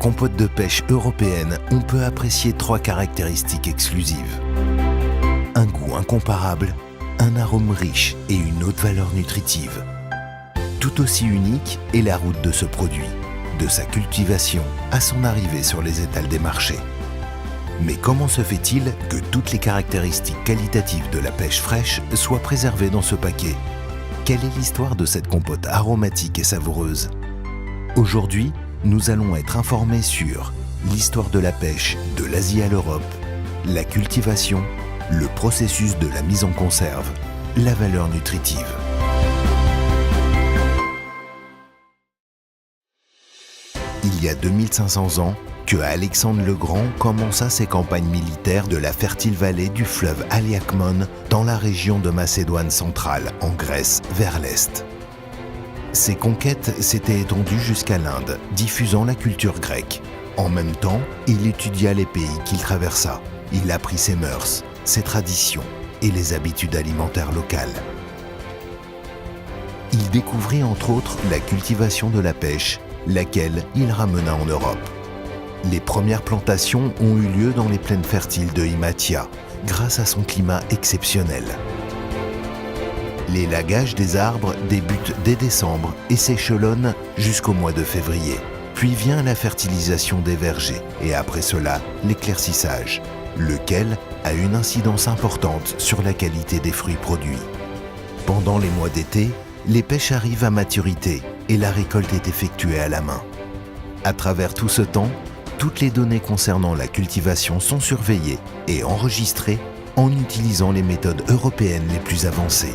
compote de pêche européenne, on peut apprécier 3 caractéristiques exclusives. Un goût incomparable, un arôme riche et une haute valeur nutritive. Tout aussi unique est la route de ce produit, de sa cultivation à son arrivée sur les étals des marchés. Mais comment se fait-il que toutes les caractéristiques qualitatives de la pêche fraîche soient préservées dans ce paquet ? Quelle est l'histoire de cette compote aromatique et savoureuse ? Aujourd'hui, nous allons être informés sur l'histoire de la pêche de l'Asie à l'Europe, la cultivation, le processus de la mise en conserve, la valeur nutritive. Il y a 2500 ans que Alexandre le Grand commença ses campagnes militaires de la fertile vallée du fleuve Haliakmon dans la région de Macédoine centrale, en Grèce, vers l'est. Ses conquêtes s'étaient étendues jusqu'à l'Inde, diffusant la culture grecque. En même temps, il étudia les pays qu'il traversa. Il apprit ses mœurs, ses traditions et les habitudes alimentaires locales. Il découvrit entre autres la cultivation de la pêche, laquelle il ramena en Europe. Les premières plantations ont eu lieu dans les plaines fertiles de Hymathia, grâce à son climat exceptionnel. L'élagage des arbres débute dès décembre et s'échelonne jusqu'au mois de février. Puis vient la fertilisation des vergers et après cela, l'éclaircissage, lequel a une incidence importante sur la qualité des fruits produits. Pendant les mois d'été, les pêches arrivent à maturité et la récolte est effectuée à la main. À travers tout ce temps, toutes les données concernant la cultivation sont surveillées et enregistrées en utilisant les méthodes européennes les plus avancées.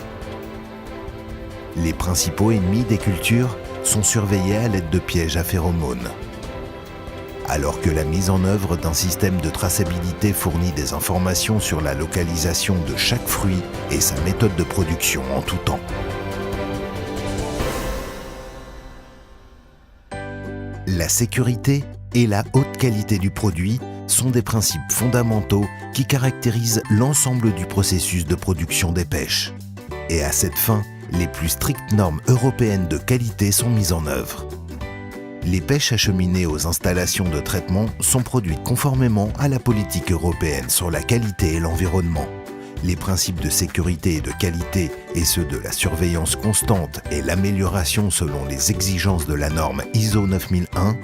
Les principaux ennemis des cultures sont surveillés à l'aide de pièges à phéromones. Alors que la mise en œuvre d'un système de traçabilité fournit des informations sur la localisation de chaque fruit et sa méthode de production en tout temps. La sécurité et la haute qualité du produit sont des principes fondamentaux qui caractérisent l'ensemble du processus de production des pêches. Et à cette fin, les plus strictes normes européennes de qualité sont mises en œuvre. Les pêches acheminées aux installations de traitement sont produites conformément à la politique européenne sur la qualité et l'environnement. Les principes de sécurité et de qualité et ceux de la surveillance constante et l'amélioration selon les exigences de la norme ISO 9001,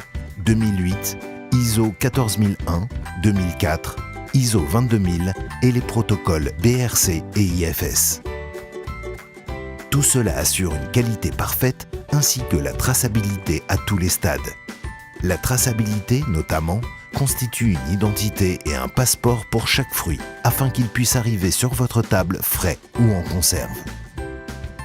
2008, ISO 14001, 2004, ISO 22000 et les protocoles BRC et IFS. Tout cela assure une qualité parfaite ainsi que la traçabilité à tous les stades. La traçabilité, notamment, constitue une identité et un passeport pour chaque fruit afin qu'il puisse arriver sur votre table frais ou en conserve.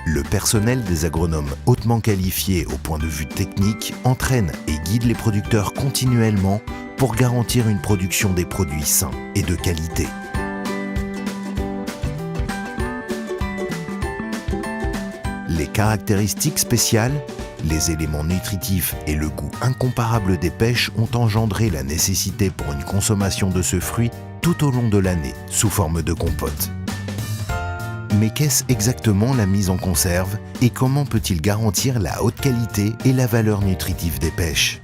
Le personnel des agronomes hautement qualifiés au point de vue technique entraîne et guide les producteurs continuellement pour garantir une production des produits sains et de qualité. Les caractéristiques spéciales, les éléments nutritifs et le goût incomparable des pêches ont engendré la nécessité pour une consommation de ce fruit tout au long de l'année, sous forme de compote. Mais qu'est-ce exactement la mise en conserve et comment peut-il garantir la haute qualité et la valeur nutritive des pêches ?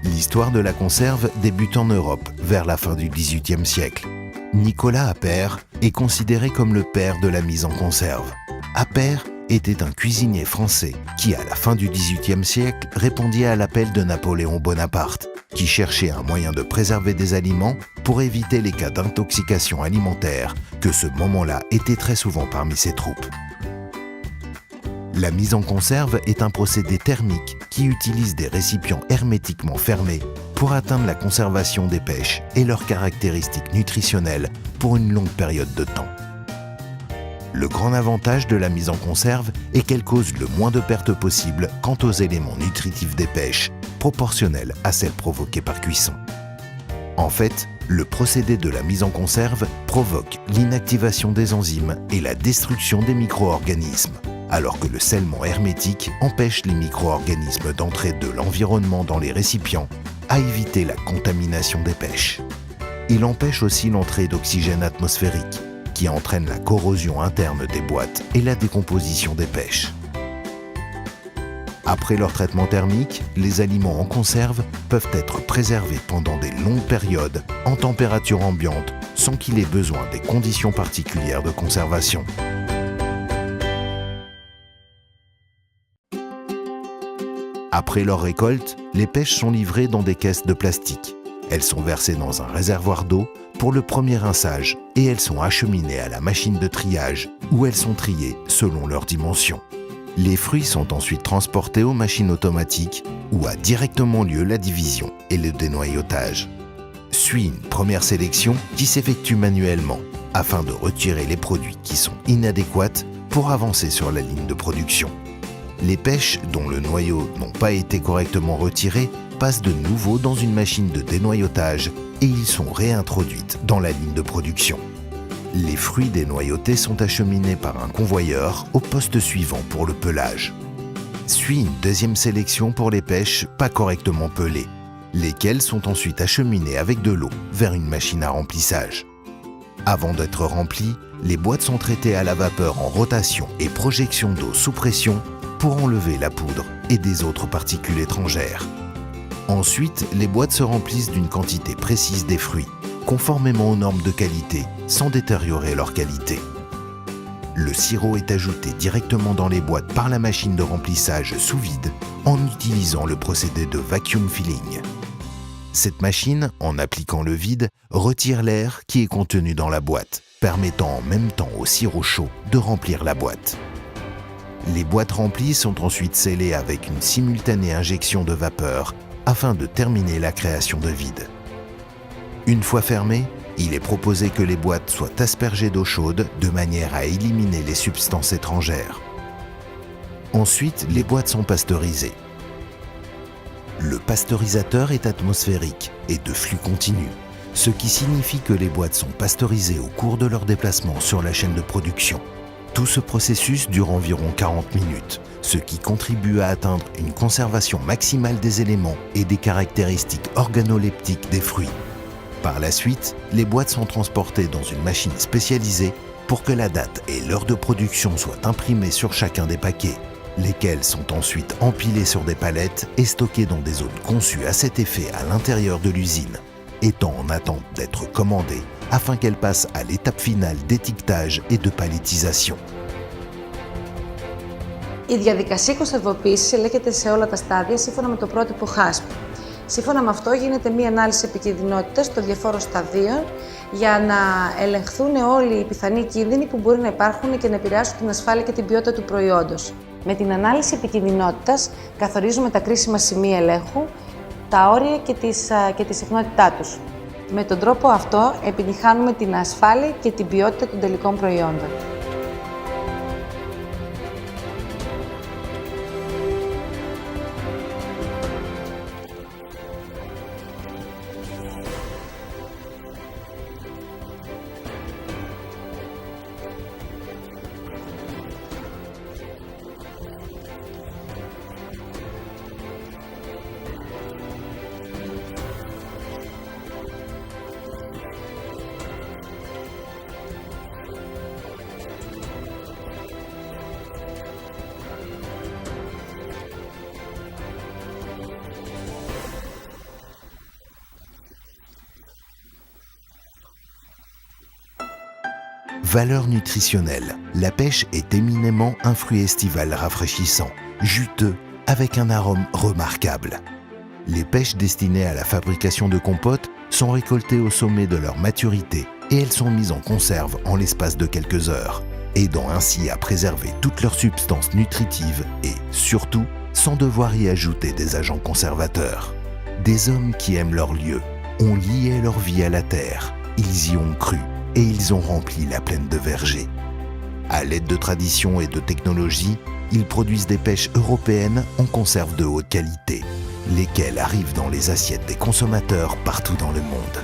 L'histoire de la conserve débute en Europe vers la fin du XVIIIe siècle. Nicolas Appert est considéré comme le père de la mise en conserve. Appert était un cuisinier français qui, à la fin du XVIIIe siècle, répondit à l'appel de Napoléon Bonaparte, qui cherchait un moyen de préserver des aliments pour éviter les cas d'intoxication alimentaire que ce moment-là était très souvent parmi ses troupes. La mise en conserve est un procédé thermique qui utilise des récipients hermétiquement fermés pour atteindre la conservation des pêches et leurs caractéristiques nutritionnelles pour une longue période de temps. Le grand avantage de la mise en conserve est qu'elle cause le moins de pertes possible quant aux éléments nutritifs des pêches, proportionnels à celles provoquées par cuisson. En fait, le procédé de la mise en conserve provoque l'inactivation des enzymes et la destruction des micro-organismes, alors que le scellement hermétique empêche les micro-organismes d'entrer de l'environnement dans les récipients, à éviter la contamination des pêches. Il empêche aussi l'entrée d'oxygène atmosphérique, qui entraîne la corrosion interne des boîtes et la décomposition des pêches. Après leur traitement thermique, les aliments en conserve peuvent être préservés pendant des longues périodes en température ambiante sans qu'il ait besoin des conditions particulières de conservation. Après leur récolte, les pêches sont livrées dans des caisses de plastique. Elles sont versées dans un réservoir d'eau pour le premier rinçage et elles sont acheminées à la machine de triage où elles sont triées selon leur dimension. Les fruits sont ensuite transportés aux machines automatiques où a directement lieu la division et le dénoyautage. Suit une première sélection qui s'effectue manuellement afin de retirer les produits qui sont inadéquats pour avancer sur la ligne de production. Les pêches dont le noyau n'ont pas été correctement retirés passent de nouveau dans une machine de dénoyautage et ils sont réintroduits dans la ligne de production. Les fruits dénoyautés sont acheminés par un convoyeur au poste suivant pour le pelage. Suit une deuxième sélection pour les pêches pas correctement pelées, lesquelles sont ensuite acheminées avec de l'eau vers une machine à remplissage. Avant d'être remplies, les boîtes sont traitées à la vapeur en rotation et projection d'eau sous pression pour enlever la poudre et des autres particules étrangères. Ensuite, les boîtes se remplissent d'une quantité précise des fruits, conformément aux normes de qualité, sans détériorer leur qualité. Le sirop est ajouté directement dans les boîtes par la machine de remplissage sous vide en utilisant le procédé de vacuum filling. Cette machine, en appliquant le vide, retire l'air qui est contenu dans la boîte, permettant en même temps au sirop chaud de remplir la boîte. Les boîtes remplies sont ensuite scellées avec une simultanée injection de vapeur afin de terminer la création de vide. Une fois fermées, il est proposé que les boîtes soient aspergées d'eau chaude de manière à éliminer les substances étrangères. Ensuite, les boîtes sont pasteurisées. Le pasteurisateur est atmosphérique et de flux continu, ce qui signifie que les boîtes sont pasteurisées au cours de leur déplacement sur la chaîne de production. Tout ce processus dure environ 40 minutes, ce qui contribue à atteindre une conservation maximale des éléments et des caractéristiques organoleptiques des fruits. Par la suite, les boîtes sont transportées dans une machine spécialisée pour que la date et l'heure de production soient imprimées sur chacun des paquets, lesquels sont ensuite empilés sur des palettes et stockés dans des zones conçues à cet effet à l'intérieur de l'usine, étant en attente d'être commandées afin qu'elles passent à l'étape finale d'étiquetage et de palettisation. Η διαδικασία κονσερβοποίησης ελέγχεται σε όλα τα στάδια σύμφωνα με το πρότυπο HACCP. Σύμφωνα με αυτό γίνεται μία ανάλυση επικινδυνότητας των διαφόρων σταδίων για να ελεγχθούν όλοι οι πιθανοί κίνδυνοι που μπορεί να υπάρχουν και να επηρεάσουν την ασφάλεια και την ποιότητα του προϊόντος. Με την ανάλυση επικινδυνότητας καθορίζουμε τα κρίσιμα σημεία ελέγχου, τα όρια και τη συχνότητά τους. Με τον τρόπο αυτό επιτυγχάνουμε την ασφάλεια και την ποιότητα των τελικών προϊόντων. Valeur nutritionnelle. La pêche est éminemment un fruit estival rafraîchissant, juteux, avec un arôme remarquable. Les pêches destinées à la fabrication de compotes sont récoltées au sommet de leur maturité et elles sont mises en conserve en l'espace de quelques heures, aidant ainsi à préserver toutes leurs substances nutritives et, surtout, sans devoir y ajouter des agents conservateurs. Des hommes qui aiment leur lieu ont lié leur vie à la terre, ils y ont cru et ils ont rempli la plaine de vergers. À l'aide de traditions et de technologies, ils produisent des pêches européennes en conserve de haute qualité, lesquelles arrivent dans les assiettes des consommateurs partout dans le monde.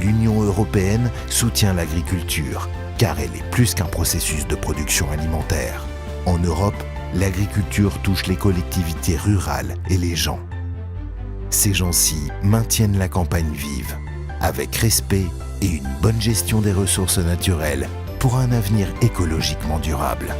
L'Union européenne soutient l'agriculture, car elle est plus qu'un processus de production alimentaire. En Europe, l'agriculture touche les collectivités rurales et les gens. Ces gens-ci maintiennent la campagne vive, avec respect et une bonne gestion des ressources naturelles pour un avenir écologiquement durable.